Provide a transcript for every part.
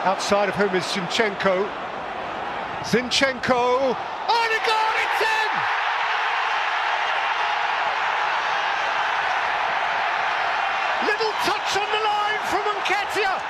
outside of whom is Zinchenko. Zinchenko, oh, the goal, it's in! Little touch on the line from Nketiah.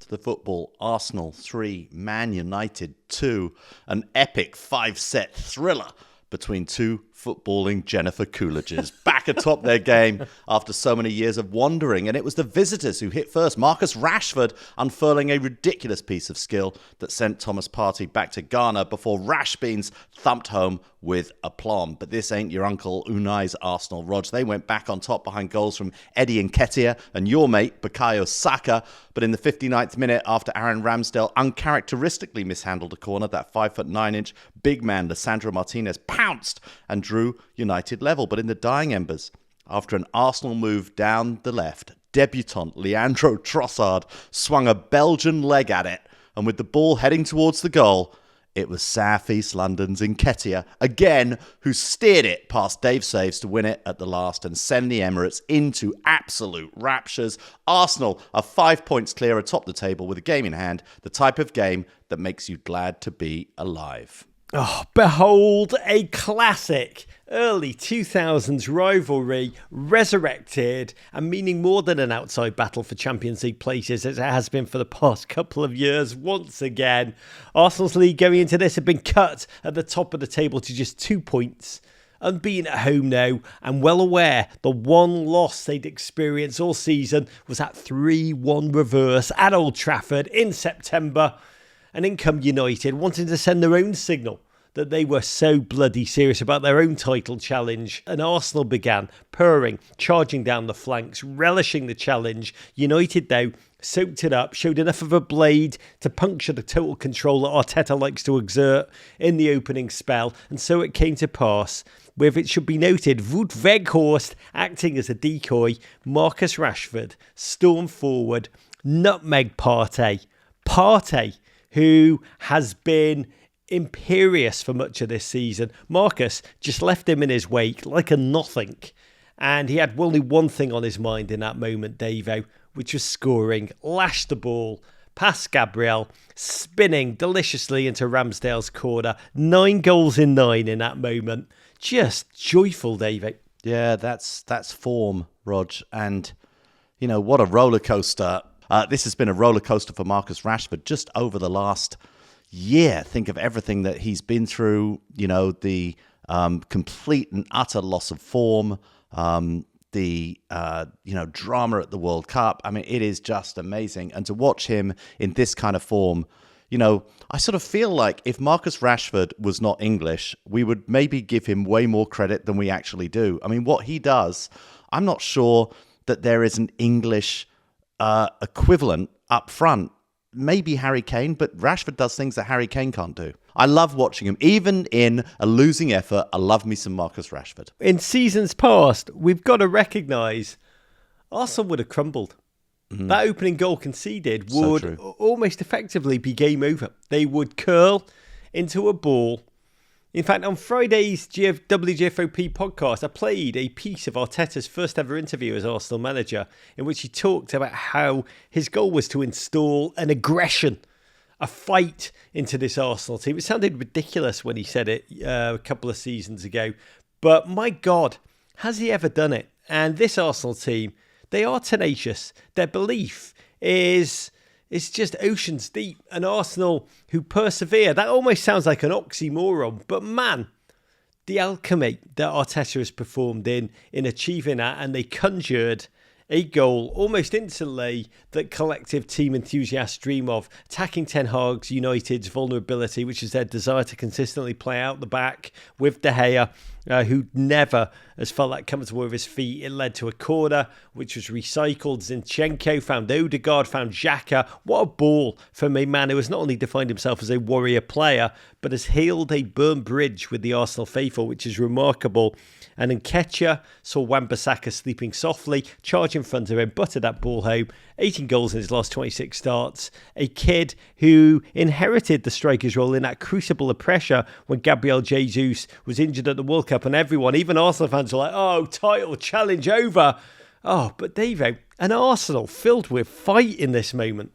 The football, Arsenal 3, Man United 2, an epic 5-set thriller between two footballing Jennifer Coolidges back atop their game after so many years of wandering. And it was the visitors who hit first. Marcus Rashford unfurling a ridiculous piece of skill that sent Thomas Partey back to Ghana before Rashbeans thumped home with aplomb. But this ain't your Uncle Unai's Arsenal, Rog. They went back on top behind goals from Eddie Nketiah and your mate, Bukayo Saka. But in the 59th minute, after Aaron Ramsdale uncharacteristically mishandled a corner, that 5'9" big man, Lisandro Martinez, pounced and drew United level. But in the dying embers, after an Arsenal move down the left, debutant Leandro Trossard swung a Belgian leg at it. And with the ball heading towards the goal, it was South East London's Nketiah, again, who steered it past Dave Saves to win it at the last and send the Emirates into absolute raptures. Arsenal are 5 points clear atop the table with a game in hand, the type of game that makes you glad to be alive. Oh, behold a classic early 2000s rivalry resurrected and meaning more than an outside battle for Champions League places as it has been for the past couple of years. Once again, Arsenal's league going into this had been cut at the top of the table to just 2 points. Unbeaten at home now and well aware the one loss they'd experienced all season was that 3-1 reverse at Old Trafford in September. And in come United, wanting to send their own signal that they were so bloody serious about their own title challenge. And Arsenal began purring, charging down the flanks, relishing the challenge. United, though, soaked it up, showed enough of a blade to puncture the total control that Arteta likes to exert in the opening spell. And so it came to pass, with, it should be noted, Wout Weghorst acting as a decoy. Marcus Rashford stormed forward, nutmeg Partey, who has been imperious for much of this season. Marcus just left him in his wake like a nothing. And he had only one thing on his mind in that moment, Davo, which was scoring. Lashed the ball past Gabriel, spinning deliciously into Ramsdale's corner. 9 goals in 9 in that moment. Just joyful, Davo. Yeah, that's form, Rog. And, you know, what a roller coaster. This has been a roller coaster for Marcus Rashford just over the last year. Think of everything that he's been through, you know, the complete and utter loss of form, the drama at the World Cup. I mean, it is just amazing. And to watch him in this kind of form, you know, I sort of feel like if Marcus Rashford was not English, we would maybe give him way more credit than we actually do. I mean, what he does, I'm not sure that there is an English equivalent up front. Maybe Harry Kane, but Rashford does things that Harry Kane can't do. I love watching him. Even in a losing effort, I love me some Marcus Rashford. In seasons past, we've got to recognise Arsenal would have crumbled. Mm-hmm. That opening goal conceded would almost effectively be game over. They would curl into a ball. In fact, on Friday's WGFOP podcast, I played a piece of Arteta's first ever interview as Arsenal manager in which he talked about how his goal was to install an aggression, a fight into this Arsenal team. It sounded ridiculous when he said it a couple of seasons ago, but my God, has he ever done it? And this Arsenal team, they are tenacious. Their belief is just oceans deep. An Arsenal who persevere. That almost sounds like an oxymoron. But man, the alchemy that Arteta has performed in achieving that, and they conjured a goal almost instantly that collective team enthusiasts dream of, attacking Ten Hag's United's vulnerability, which is their desire to consistently play out the back with De Gea, who never has felt that comfortable with his feet. It led to a corner, which was recycled. Zinchenko found Odegaard, found Xhaka. What a ball from a man who has not only defined himself as a warrior player, but has healed a burnt bridge with the Arsenal faithful, which is remarkable. And Nketiah saw Wan-Bissaka sleeping softly, charge in front of him, butter that ball home. 18 goals in his last 26 starts. A kid who inherited the striker's role in that crucible of pressure when Gabriel Jesus was injured at the World Cup, and everyone, even Arsenal fans, were like, oh, title challenge over. Oh, but Davo, an Arsenal filled with fight in this moment.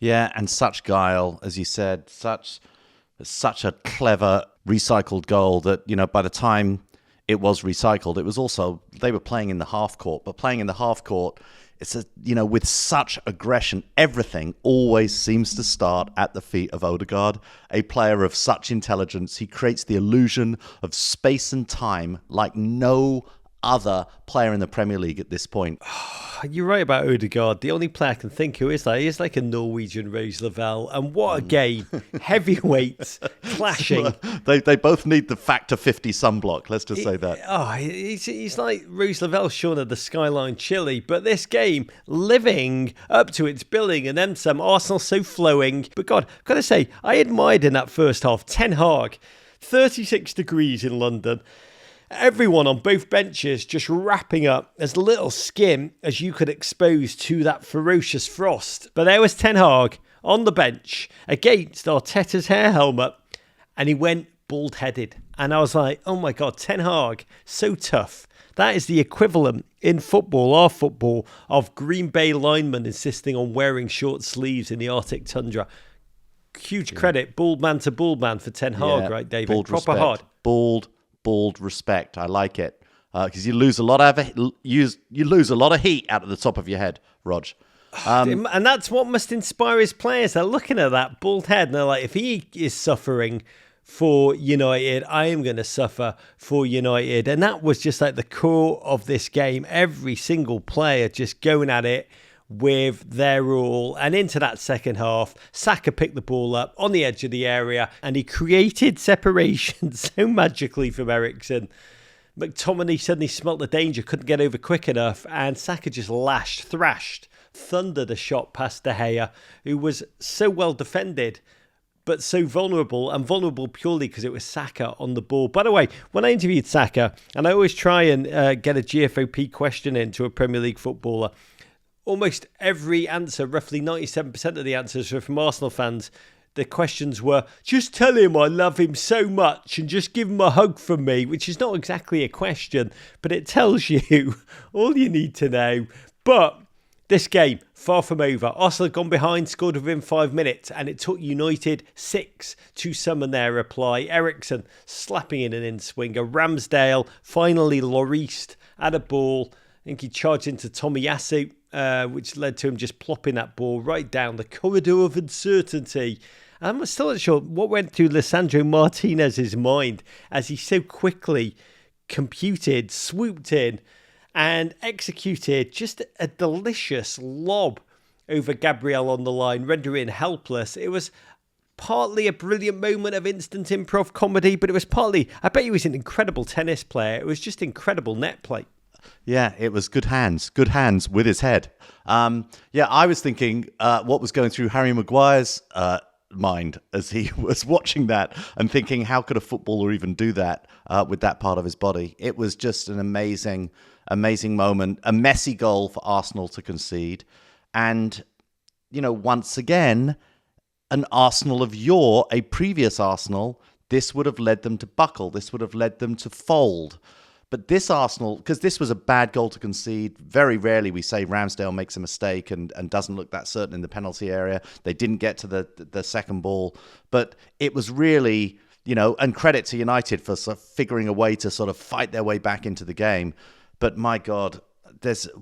Yeah, and such guile, as you said, such a clever recycled goal that, by the time it was recycled, it was also, they were playing in the half court, but playing in the half court, it's with such aggression, everything always seems to start at the feet of Odegaard, a player of such intelligence. He creates the illusion of space and time like no other player in the Premier League at this point. You're right about Odegaard. The only player I can think who is that. He is like a Norwegian Rose Lavelle. And what a game. Heavyweights clashing. They both need the factor 50 sunblock, let's just say that. He's like Rose Lavelle, Shaun of the Skyline Chili. But this game, living up to its billing and then some. Arsenal so flowing. But God, I've got to say, I admired in that first half, Ten Hag, 36 degrees in London. Everyone on both benches just wrapping up as little skin as you could expose to that ferocious frost. But there was Ten Hag on the bench against Arteta's hair helmet, and he went bald-headed. And I was like, oh my God, Ten Hag, so tough. That is the equivalent in football, our football, of Green Bay linemen insisting on wearing short sleeves in the Arctic tundra. Huge credit, bald man to bald man for Ten Hag, right, David? Bald Proper respect. hard. Bald respect. I like it because you lose a lot of heat out of the top of your head, Rog. And that's what must inspire his players. They're looking at that bald head and they're like, if he is suffering for United, I am going to suffer for United. And that was just like the core of this game. Every single player just going at it with their all. And into that second half, Saka picked the ball up on the edge of the area and he created separation so magically from Eriksen. McTominay suddenly smelt the danger, couldn't get over quick enough, and Saka just thrashed, thundered a shot past De Gea, who was so well defended but so vulnerable, and vulnerable purely because it was Saka on the ball. By the way, when I interviewed Saka, and I always try and get a GFOP question into a Premier League footballer, almost every answer, roughly 97% of the answers were from Arsenal fans. The questions were, just tell him I love him so much and just give him a hug from me, which is not exactly a question, but it tells you all you need to know. But this game, far from over. Arsenal had gone behind, scored within 5 minutes, and it took United 6 to summon their reply. Eriksen slapping in an in-swinger. Ramsdale, finally Lloris at a ball. I think he charged into Tomiyasu, which led to him just plopping that ball right down the corridor of uncertainty. I'm still not sure what went through Lisandro Martinez's mind as he so quickly computed, swooped in, and executed just a delicious lob over Gabriel on the line, rendering him helpless. It was partly a brilliant moment of instant improv comedy, but it was partly, I bet he was an incredible tennis player. It was just incredible net play. Yeah, it was good hands with his head. I was thinking what was going through Harry Maguire's mind as he was watching that and thinking, how could a footballer even do that with that part of his body? It was just an amazing moment, a messy goal for Arsenal to concede. And, once again, an Arsenal of yore, a previous Arsenal, this would have led them to buckle. This would have led them to fold. But this Arsenal, because this was a bad goal to concede, very rarely we say Ramsdale makes a mistake and doesn't look that certain in the penalty area. They didn't get to the second ball. But it was really, and credit to United for sort of figuring a way to sort of fight their way back into the game. But my God,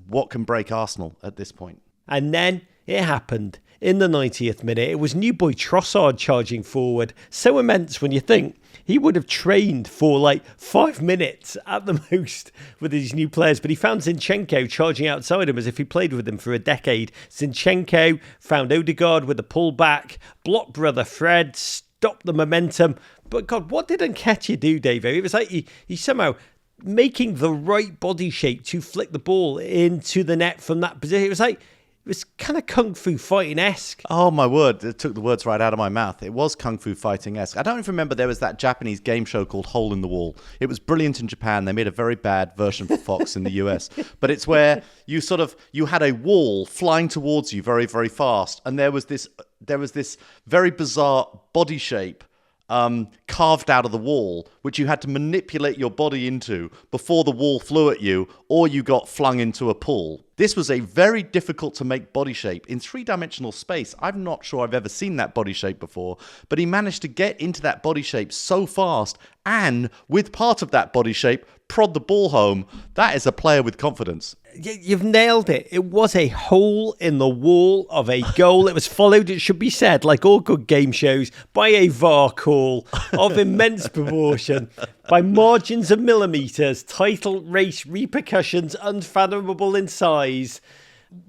what can break Arsenal at this point? And then it happened. In the 90th minute, it was new boy Trossard charging forward. So immense when you think he would have trained for like 5 minutes at the most with these new players. But he found Zinchenko charging outside him as if he played with him for a decade. Zinchenko found Odegaard with a pullback, blocked brother Fred, stopped the momentum. But God, what did Nketiah do, Davo? It was like he somehow making the right body shape to flick the ball into the net from that position. It was kind of Kung Fu Fighting-esque. Oh, my word. It took the words right out of my mouth. It was Kung Fu Fighting-esque. I don't even remember there was that Japanese game show called Hole in the Wall. It was brilliant in Japan. They made a very bad version for Fox in the US. But it's where you had a wall flying towards you very, very fast. And there was this very bizarre body shape carved out of the wall, which you had to manipulate your body into before the wall flew at you or you got flung into a pool. This was a very difficult to make body shape in 3-dimensional space. I'm not sure I've ever seen that body shape before, but he managed to get into that body shape so fast and with part of that body shape prod the ball home. That is a player with confidence. You've nailed it. It was a hole in the wall of a goal. It was followed, it should be said, like all good game shows, by a VAR call of immense proportion, by margins of millimetres, title race repercussions unfathomable in size,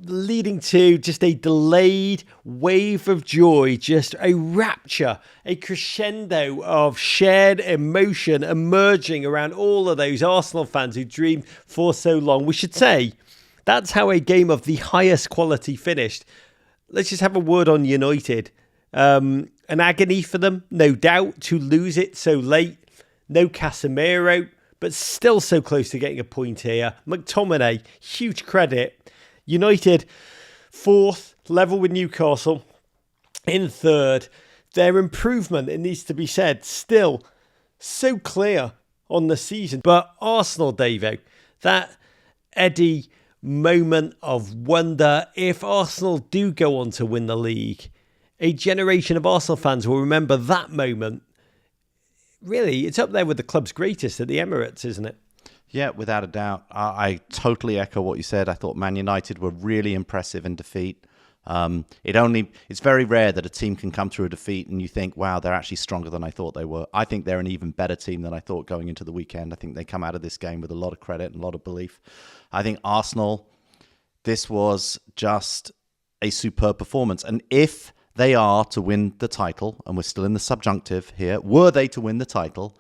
leading to just a delayed wave of joy, just a rapture, a crescendo of shared emotion emerging around all of those Arsenal fans who dreamed for so long. We should say that's how a game of the highest quality finished. Let's just have a word on United. An agony for them, no doubt, to lose it so late. No Casemiro, but still so close to getting a point here. McTominay, huge credit. United, 4th, level with Newcastle, in 3rd. Their improvement, it needs to be said, still so clear on the season. But Arsenal, Davo, that Eddie moment of wonder, if Arsenal do go on to win the league, a generation of Arsenal fans will remember that moment. Really, it's up there with the club's greatest at the Emirates, isn't it? Yeah, without a doubt. I totally echo what you said. I thought Man United were really impressive in defeat. It's very rare that a team can come through a defeat and you think, wow, they're actually stronger than I thought they were. I think they're an even better team than I thought going into the weekend. I think they come out of this game with a lot of credit and a lot of belief. I think Arsenal, this was just a superb performance. And if they are to win the title, and we're still in the subjunctive here, were they to win the title,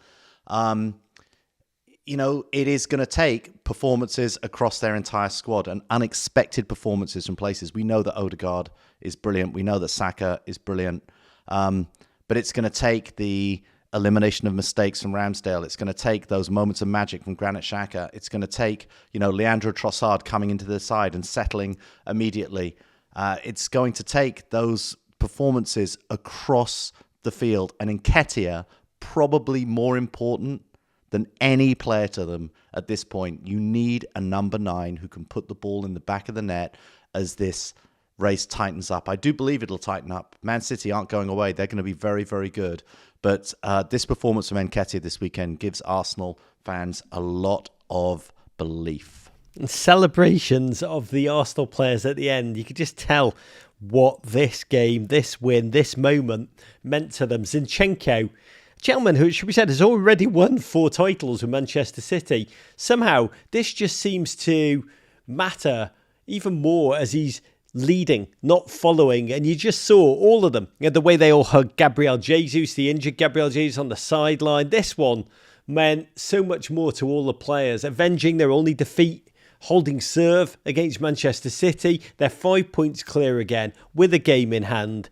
it is going to take performances across their entire squad and unexpected performances from places. We know that Odegaard is brilliant. We know that Saka is brilliant. But it's going to take the elimination of mistakes from Ramsdale. It's going to take those moments of magic from Granit Xhaka. It's going to take, Leandro Trossard coming into the side and settling immediately. It's going to take those performances across the field. And Nketiah, probably more important than any player to them at this point. You need a number 9 who can put the ball in the back of the net as this race tightens up. I do believe it'll tighten up. Man City aren't going away. They're going to be very, very good. But this performance from Nketiah this weekend gives Arsenal fans a lot of belief. And celebrations of the Arsenal players at the end. You could just tell what this game, this win, this moment meant to them. Zinchenko, gentleman who, should be said, has already won 4 titles with Manchester City. Somehow, this just seems to matter even more as he's leading, not following. And you just saw all of them. The way they all hugged Gabriel Jesus, the injured Gabriel Jesus on the sideline. This one meant so much more to all the players, avenging their only defeat, holding serve against Manchester City. They're 5 points clear again with a game in hand,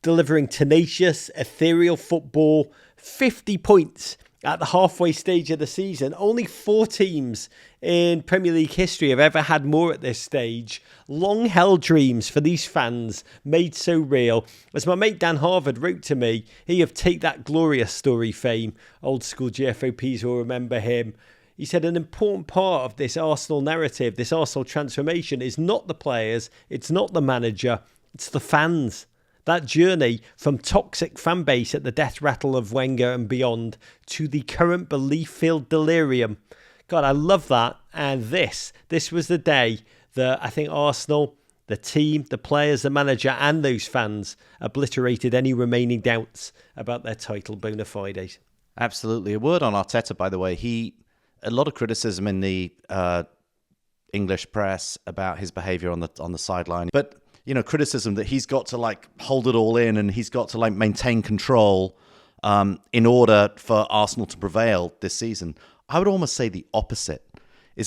delivering tenacious, ethereal football. 50 points at the halfway stage of the season. Only 4 teams in Premier League history have ever had more at this stage. Long-held dreams for these fans made so real. As my mate Dan Harvard wrote to me, he of Take That Glorious Story fame, old school GFOPs will remember him. He said an important part of this Arsenal narrative, this Arsenal transformation, is not the players, it's not the manager, it's the fans. That journey from toxic fan base at the death rattle of Wenger and beyond to the current belief-filled delirium. God, I love that. And this was the day that I think Arsenal, the team, the players, the manager and those fans obliterated any remaining doubts about their title bona fides. Absolutely. A word on Arteta, by the way. A lot of criticism in the English press about his behaviour on the sideline. But criticism that he's got to hold it all in and he's got to maintain control in order for Arsenal to prevail this season. I would almost say the opposite.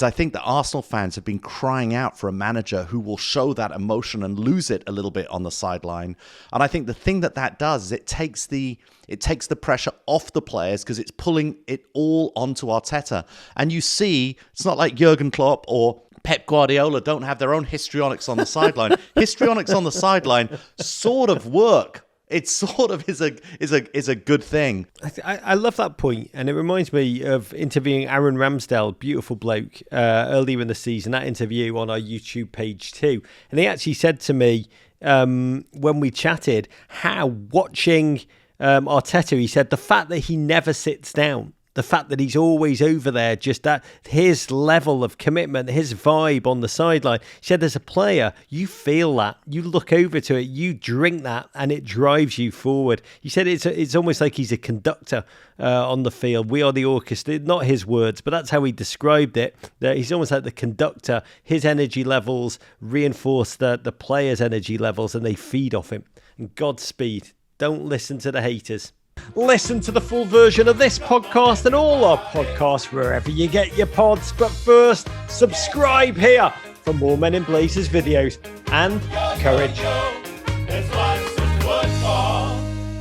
I think that Arsenal fans have been crying out for a manager who will show that emotion and lose it a little bit on the sideline. And I think the thing that does is it takes the pressure off the players because it's pulling it all onto Arteta. And you see, it's not like Jurgen Klopp or Pep Guardiola don't have their own histrionics on the sideline. Histrionics on the sideline sort of work it sort of is a good thing. I love that point, and it reminds me of interviewing Aaron Ramsdale, beautiful bloke, earlier in the season. That interview on our YouTube page too, and he actually said to me when we chatted how watching Arteta, he said the fact that he never sits down. The fact that he's always over there, just that his level of commitment, his vibe on the sideline. He said, as a player, you feel that. You look over to it, you drink that, and it drives you forward. He said it's almost like he's a conductor on the field. We are the orchestra. Not his words, but that's how he described it. That he's almost like the conductor. His energy levels reinforce the players' energy levels, and they feed off him. And Godspeed. Don't listen to the haters. Listen to the full version of this podcast and all our podcasts wherever you get your pods. But first, subscribe here for more Men in Blazers videos and courage.